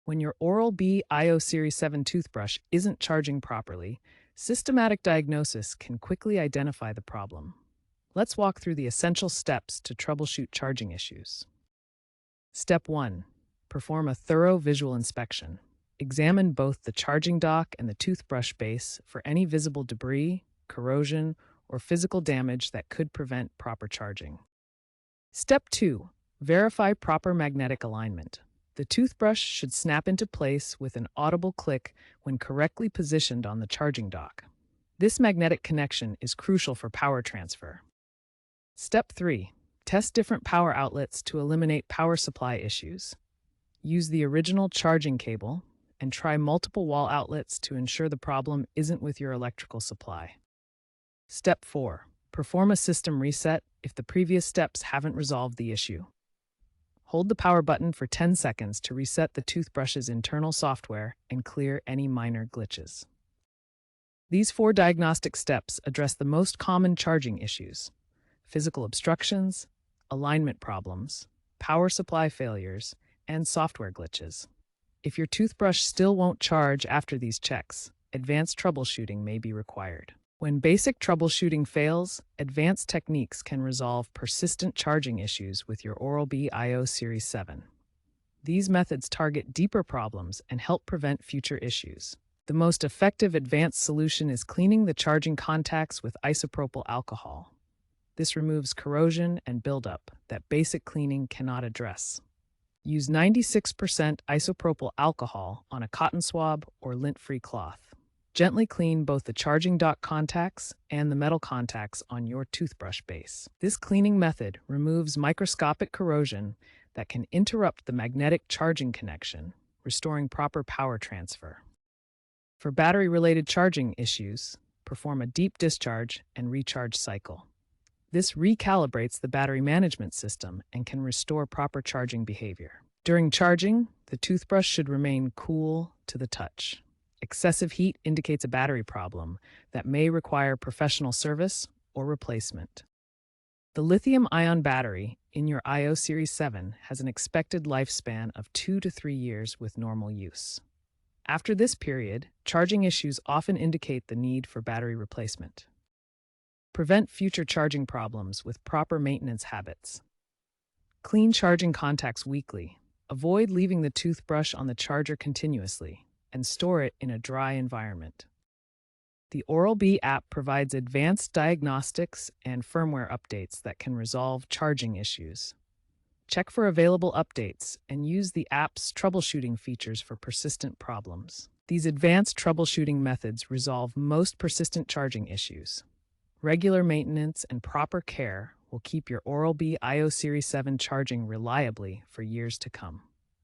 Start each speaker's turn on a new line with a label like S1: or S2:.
S1: When your Oral-B IO Series 7 toothbrush isn't charging properly, systematic diagnosis can quickly identify the problem. Let's walk through the essential steps to troubleshoot charging issues. Step 1. Perform a thorough visual inspection. Examine both the charging dock and the toothbrush base for any visible debris, corrosion, or physical damage that could prevent proper charging. Step 2. Verify proper magnetic alignment. The toothbrush should snap into place with an audible click when correctly positioned on the charging dock. This magnetic connection is crucial for power transfer. Step 3. Test different power outlets to eliminate power supply issues. Use the original charging cable and try multiple wall outlets to ensure the problem isn't with your electrical supply. Step 4. Perform a system reset if the previous steps haven't resolved the issue. Hold the power button for 10 seconds to reset the toothbrush's internal software and clear any minor glitches. These 4 diagnostic steps address the most common charging issues: physical obstructions, alignment problems, power supply failures, and software glitches. If your toothbrush still won't charge after these checks, advanced troubleshooting may be required. When basic troubleshooting fails, advanced techniques can resolve persistent charging issues with your Oral-B IO Series 7. These methods target deeper problems and help prevent future issues. The most effective advanced solution is cleaning the charging contacts with isopropyl alcohol. This removes corrosion and buildup that basic cleaning cannot address. Use 96% isopropyl alcohol on a cotton swab or lint-free cloth. Gently clean both the charging dock contacts and the metal contacts on your toothbrush base. This cleaning method removes microscopic corrosion that can interrupt the magnetic charging connection, restoring proper power transfer. For battery-related charging issues, perform a deep discharge and recharge cycle. This recalibrates the battery management system and can restore proper charging behavior. During charging, the toothbrush should remain cool to the touch. Excessive heat indicates a battery problem that may require professional service or replacement. The lithium-ion battery in your IO Series 7 has an expected lifespan of 2 to 3 years with normal use. After this period, charging issues often indicate the need for battery replacement. Prevent future charging problems with proper maintenance habits. Clean charging contacts weekly. Avoid leaving the toothbrush on the charger continuously, and store it in a dry environment. The Oral-B app provides advanced diagnostics and firmware updates that can resolve charging issues. Check for available updates and use the app's troubleshooting features for persistent problems. These advanced troubleshooting methods resolve most persistent charging issues. Regular maintenance and proper care will keep your Oral-B IO Series 7 charging reliably for years to come.